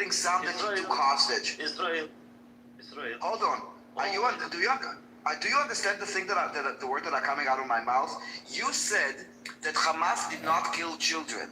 including some that you took hostage. Israel. Hold on. Do you understand the thing the word that are coming out of my mouth? You said that Hamas did not kill children.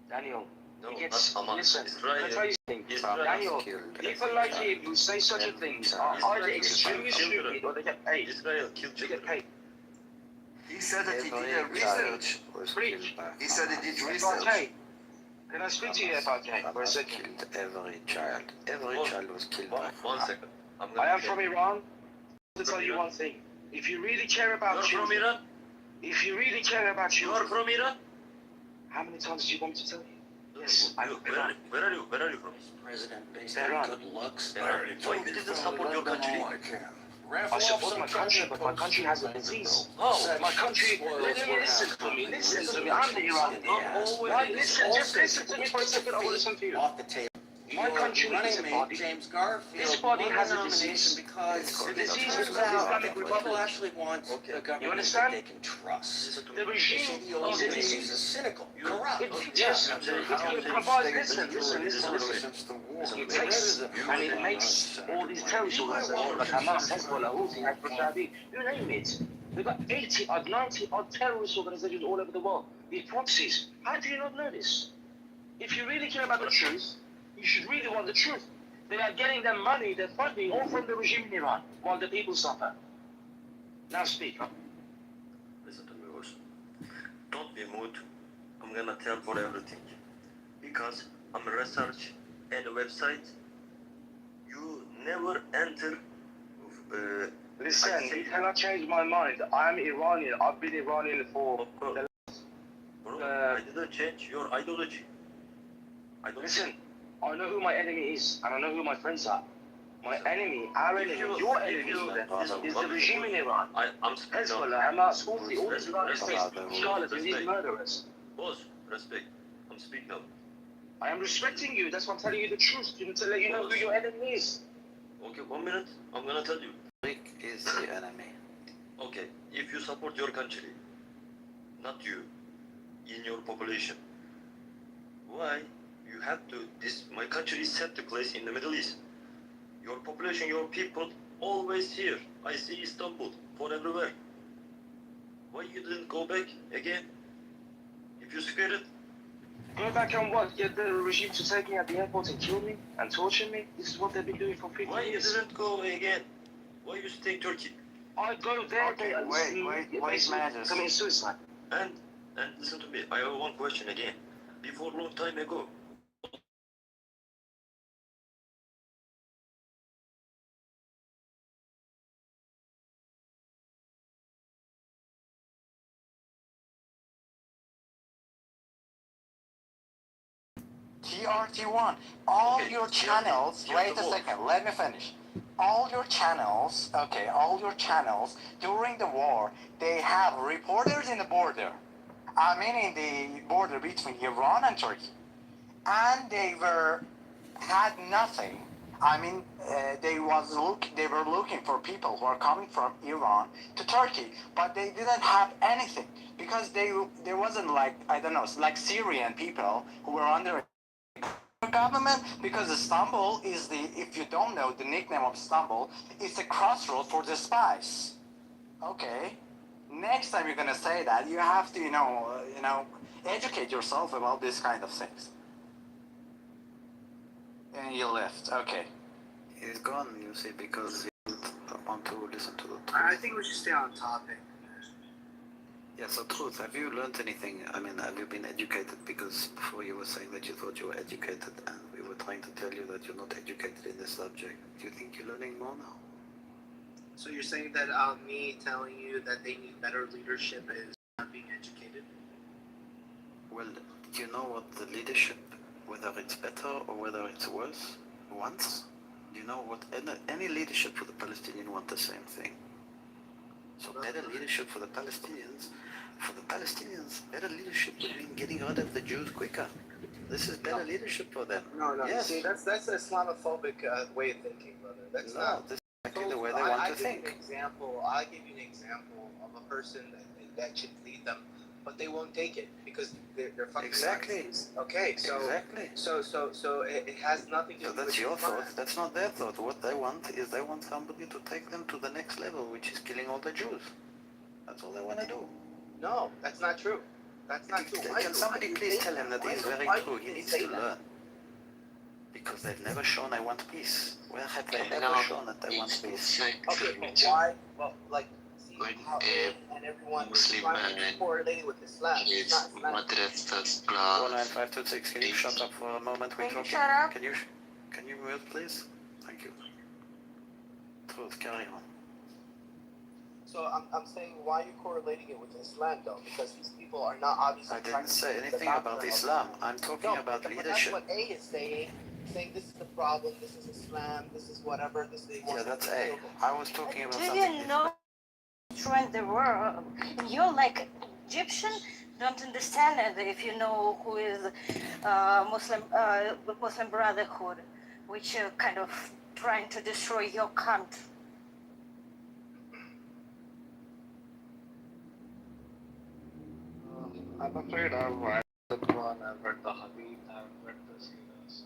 Daniel. No, Listen, Israel. can I tell you something? Daniel, people like him who say such a things are either extremely stupid or they get paid. Israel killed They children. get paid. He said that he did a research. He said he did research. FRJ, can I speak to you, FRJ, for a second? Every child. Every child was killed by One second. I am from Iran. To tell you one thing. If you really care about You're from children, Iran? if you really care about You children, are from Iran? how many times do you want me to tell you? Yes, I'm from Iran. Where are you from? president based Iran. on good looks. Why you didn't support your country? I support my country, but my country has a disease. Oh, My country, listen to me, I'm the Iranian. Right, just listen to me for a second, I will listen to you. Off the table. My country is a body. James Garfield. This body won has the a disease. nomination because The disease it is turns called out Islamic people Republic. actually want a government understand? that they can trust. The regime is a This disease. is cynical, corrupt. It provides, listen. It takes and it makes all these terrorist organizations like Hamas, Hezbollah, Houthi, Hezbollah, you name it. They've got 80 odd, 90 odd terrorist organizations all over the world. These proxies. How do you not know this? If you really care about the truth, you should really want the truth. They are getting their money, their funding, all from the regime in Iran, while the people suffer. Now speak up. listen to me, boss. Don't be mood. I'm gonna tell for everything. Because I'm a research and a website. You never enter. Listen, you cannot change my mind. I'm Iranian. I've been Iranian for Bro, I didn't change your ideology. Listen, I know who my enemy is, and I know who my friends are. My enemy, our enemy, your enemy is the regime in Iran. I'm speaking now. Hezbollah, Hamas, Houthi, all these charlatans, these murderers. Boss, respect. I'm speaking now. I am respecting you. That's why I'm telling you the truth. To let you know who your enemy is. Okay, 1 minute. I'm gonna tell you. Rick is the enemy. Okay, if you support your country, not you, in your population, why you have to? My country is set to place in the Middle East. Your population, your people, always here. I see Istanbul for everywhere. Why you didn't go back again? If you scared, Go back and what? Get the regime to take me at the airport and kill me and torture me? This is what they've been doing for 50 why you years. didn't go again? Why you stay Turkey? I go there, Okay, wait, Matters. committing suicide. And listen to me. I have one question again. Before long time ago, TRT1, all Okay, your TRT, channels, TRT wait a Wolf. second, let me finish. All your channels, all your channels during the war, they have reporters in the border. I mean in the border between Iran and Turkey. And they had nothing. I mean, they were looking for people who are coming from Iran to Turkey, but they didn't have anything because there wasn't like, I don't know, like Syrian people who were under government, because Istanbul is if you don't know the nickname of Istanbul, it's a crossroad for the spies. Okay, next time you're gonna say that, you have to, educate yourself about this kind of things. And you left. Okay. He's gone, you see, because he doesn't want to listen to the truth. I think we should stay on topic. Yeah, so truth, have you learned anything? I mean, have you been educated? Because before you were saying that you thought you were educated, and we were trying to tell you that you're not educated in this subject. Do you think you're learning more now? So you're saying that me telling you that they need better leadership is not being educated? Well, do you know what the leadership, whether it's better or whether it's worse, wants? Do you know what any leadership for the Palestinians want the same thing? So better leadership for the Palestinians. For the Palestinians, better leadership would mean getting rid of the Jews quicker. This is better leadership for them. No. Yes. See, that's an Islamophobic way of thinking, brother. That's No, not. this is exactly the way they want to think. I'll give you an example of a person that should lead them. but they won't take it because they're fucking Exactly. Nazis. Okay, so Exactly. so it has nothing to So do that's with your Islam. thought. That's not their thought. What they want is they want somebody to take them to the next level, which is killing all the Jews. That's all they want to do. No, that's not true. That's not true. Can somebody please tell him that is very true? He needs to learn. Because they've never shown I want peace. Where have they ever shown that they want peace? Okay, but why? Well, like, see how me and everyone is Muslim trying to correlate with Islam. It's not Islam. madrasas 49526, can you shut up for a moment? We're Can you talking. shut up? Can you mute, please? Thank you. Truth, carry on. So I'm saying, why are you correlating it with Islam though? Because these people are not obviously. I trying didn't to say teach the anything doctrine about of Islam. I'm talking No, about but that's leadership. what A is saying this is the problem. This is Islam. This is whatever. This is. Yeah, that's A. I was talking about Do something you different. know when the world? You're like Egyptian. Don't understand it if you know who is Muslim Brotherhood, which kind of trying to destroy your country. I'm afraid I've read the Quran, I've read the Hadith, I've read the Seerahs,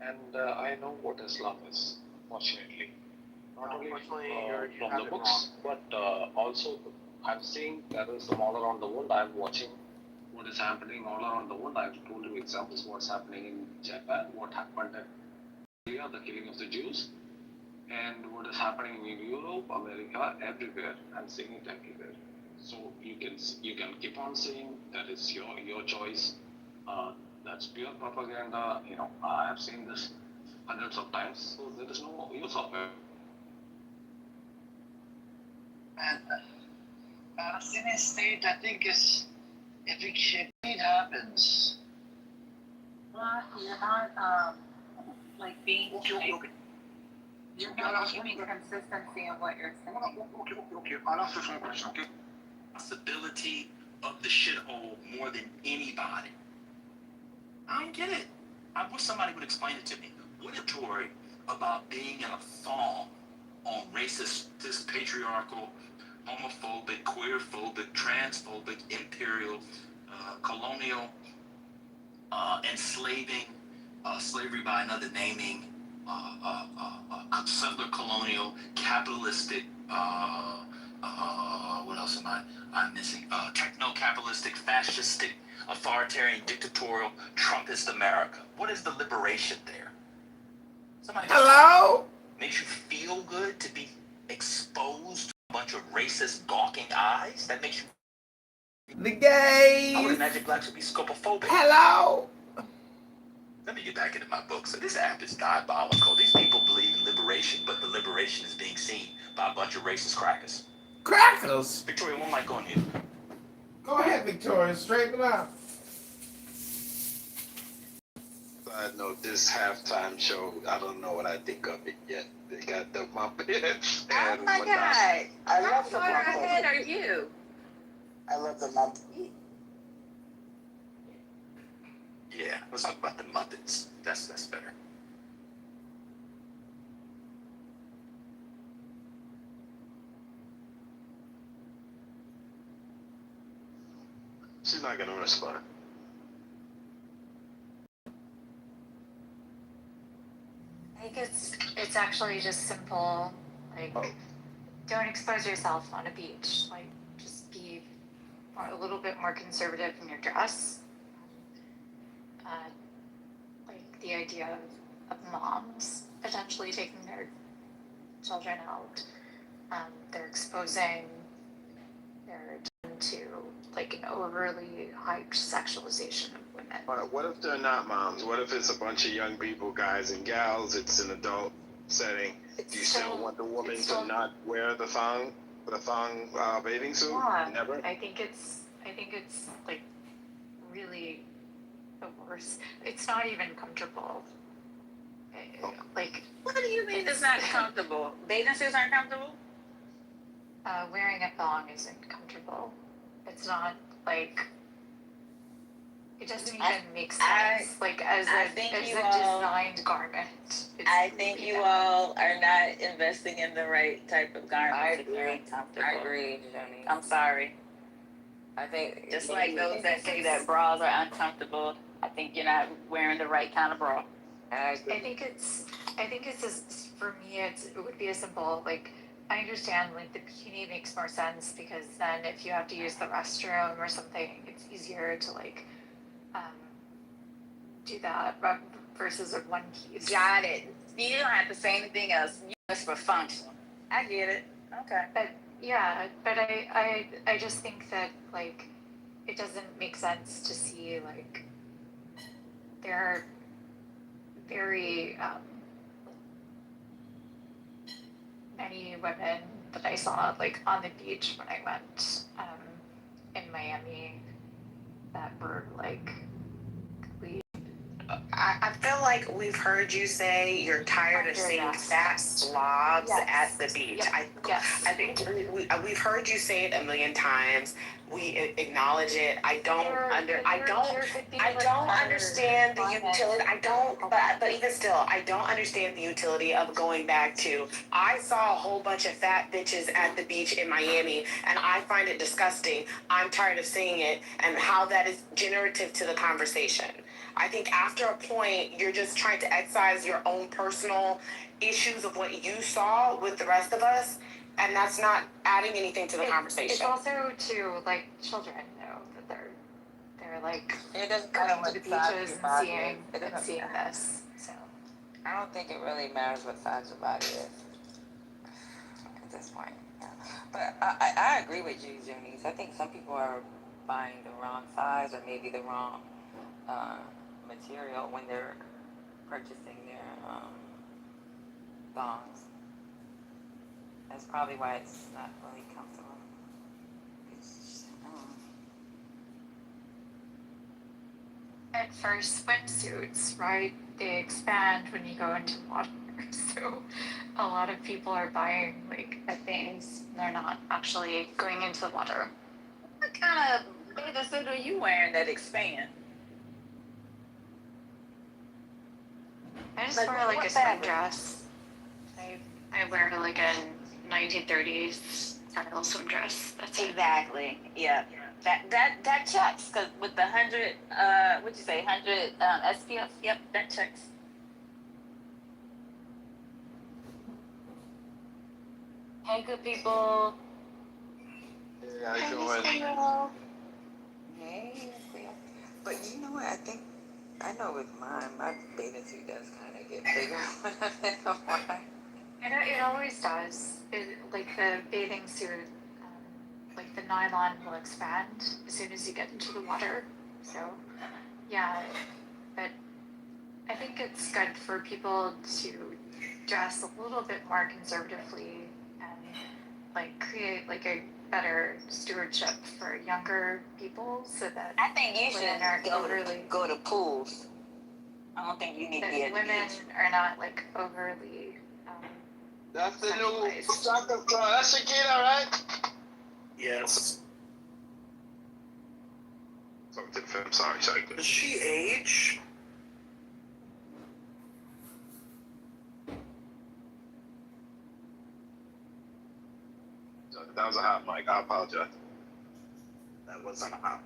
and I know what Islam is, unfortunately. Not only from the books, but also I'm seeing there is all around the world. I'm watching what is happening all around the world. I've told you examples what's happening in Japan, what happened in Korea, the killing of the Jews, and what is happening in Europe, America, everywhere. I'm seeing it everywhere. So you can keep on saying that is your choice. That's pure propaganda. You know, I have seen this hundreds of times. So there is no use of it. And Palestinian state, I think, is if it happens. You're not like being. You're not keeping consistency in what you're saying. Okay. I'll answer some question. Okay. Possibility of the shithole more than anybody. I don't get it. I wish somebody would explain it to me. What a story about being in a thong on racist, this patriarchal, homophobic, queerphobic, transphobic, imperial, colonial, enslaving, slavery by another naming, settler colonial, capitalistic, what else am I'm missing? Techno-capitalistic, fascistic, authoritarian, dictatorial, Trumpist America. What is the liberation there? Somebody Hello? Makes you feel good to be exposed to a bunch of racist, gawking eyes? That makes you... The gays. I would imagine blacks would be scopophobic. Hello? Let me get back into my book. So this app is diabolical. These people believe in liberation, but the liberation is being seen by a bunch of racist crackers. Crackers? Victoria, one mic on you. Go ahead, Victoria. Straighten them out. Side note, this halftime show, I don't know what I think of it yet. They got the Muppets and Oh my God! I love the How far Muppets. ahead are you? I love the Muppets. Yeah, let's talk about the Muppets. That's better. She's not gonna respond. I think it's actually just simple. Like, don't expose yourself on a beach. Like, just be a little bit more conservative in your dress. Like the idea of moms potentially taking their children out. They're exposing their children to like an overly hyped sexualization of women. But what if they're not moms? What if it's a bunch of young people, guys and gals? It's an adult setting. Do you still want the woman to not wear the thong bathing suit? Yeah, Never. I think it's like really the worst. It's not even comfortable. Like, What do you mean it's not comfortable? Bathing suits aren't comfortable? wearing a thong isn't comfortable. It's not like it doesn't even make sense. Like as I a think as you a all- designed garment. It's I think really you bad. all are not investing in the right type of garment. I if you're agree. uncomfortable. I agree, Jenny. I'm sorry. I think Just like those that say that bras are uncomfortable, I think you're not wearing the right kind of bra. I think it's just, for me, it would be a simple, like, I understand, like, the bikini makes more sense because then if you have to use the restroom or something, it's easier to, like, do that versus a one piece. Got it. You don't have to say anything else. It's for function. I get it. Okay. But yeah, but I just think that, like, it doesn't make sense to see, like, there are very many women that I saw, like, on the beach when I went in Miami that were, like, complete. I feel like we've heard you say you're tired of seeing fat slobs at the beach. I think we've heard you say it a million times. We acknowledge it. I don't understand the utility. But even still, I don't understand the utility of going back to. I saw a whole bunch of fat bitches at the beach in Miami, and I find it disgusting. I'm tired of seeing it, and how that is generative to the conversation. I think after a point, you're just trying to excise your own personal issues of what you saw with the rest of us, and that's not adding anything to the conversation. It's also to, like, children, though, that they're like it doesn't going matter to the what size beaches your and body seeing is. seeing this. So I don't think it really matters what size your body is at this point. Yeah. But I agree with you, Junice. I think some people are buying the wrong size or maybe the wrong material when they're purchasing their thongs. That's probably why it's not really comfortable. at first, swimsuits, right? They expand when you go into water. So a lot of people are buying, like, things. They're not actually going into the water. What kind of bathing suit are you wearing that expand? I just wear, like, a swim dress. I wear, like, a 1930s style swim dress. That's it. Exactly. Yeah. That checks, because with the 100, what'd you say, 100 SPF? Yep, that checks. Hey, good people. Yeah, Hey, go ahead. Squirrel. Hey, yeah. But you know what? I know with mine, my bathing suit does kind of get bigger when I'm in the water. It always does. Like the bathing suit, like the nylon will expand as soon as you get into the water. So, yeah, but I think it's good for people to dress a little bit more conservatively and, like, create, like, a better stewardship for younger people so that I think you women aren't should go to pools. I don't think you need to be at the women beach. are not, like, overly That's the new sexualized. soccer club. That's your kid, all right? Yes. Sorry, to the film. Sorry. Does she age? That was a hot mic. I apologize. That wasn't a hot.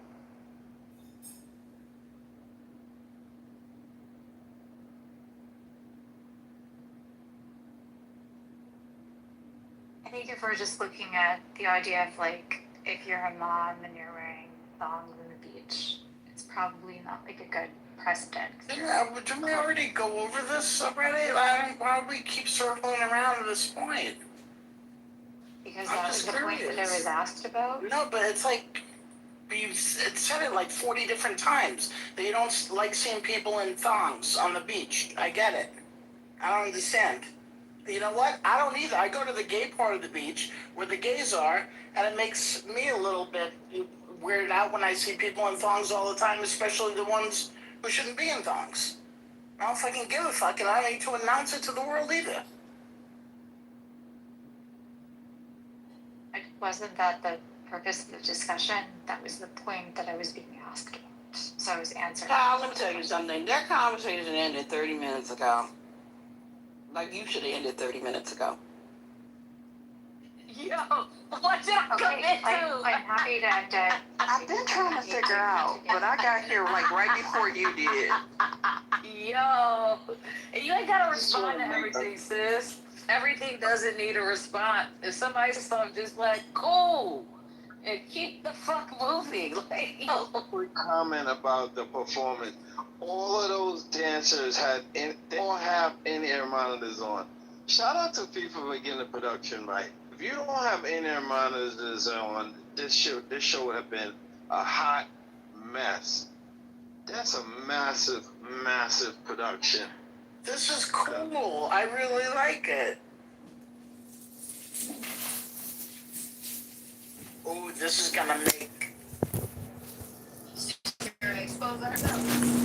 I think if we're just looking at the idea of, like, if you're a mom and you're wearing thongs on the beach, it's probably not, like, a good precedent. Yeah, but didn't we already go over this already? Why do we keep circling around to this point? Because I'm that was just the point that I curious. was asked about. No, but it's like you've said it like 40 different times that you don't like seeing people in thongs on the beach. I get it. I don't understand. You know what? I don't either. I go to the gay part of the beach where the gays are, and it makes me a little bit weirded out when I see people in thongs all the time, especially the ones who shouldn't be in thongs. I don't fucking give a fuck, and I don't need to announce it to the world either. It wasn't that the purpose of the discussion. That was the point that I was being asked about. So I was answering. Let me tell you something. That conversation ended 30 minutes ago. Like, you should have ended 30 minutes ago. Yo, what did I come Okay, into? I'm happy that I've been trying to figure out, but I got here like right before you did. Yo, and you ain't gotta This is what respond to I like. everything, sis. Everything doesn't need a response. If somebody says something, just like, cool, and keep the fuck moving. Like, yo. Quick comment about the performance. All of those dancers they all have in-ear monitors on. Shout out to people for getting the production right. If you don't have in-ear monitors on, this show would have been a hot mess. That's a massive, massive production. This is cool. I really like it. Ooh, this is gonna make. expose ourselves.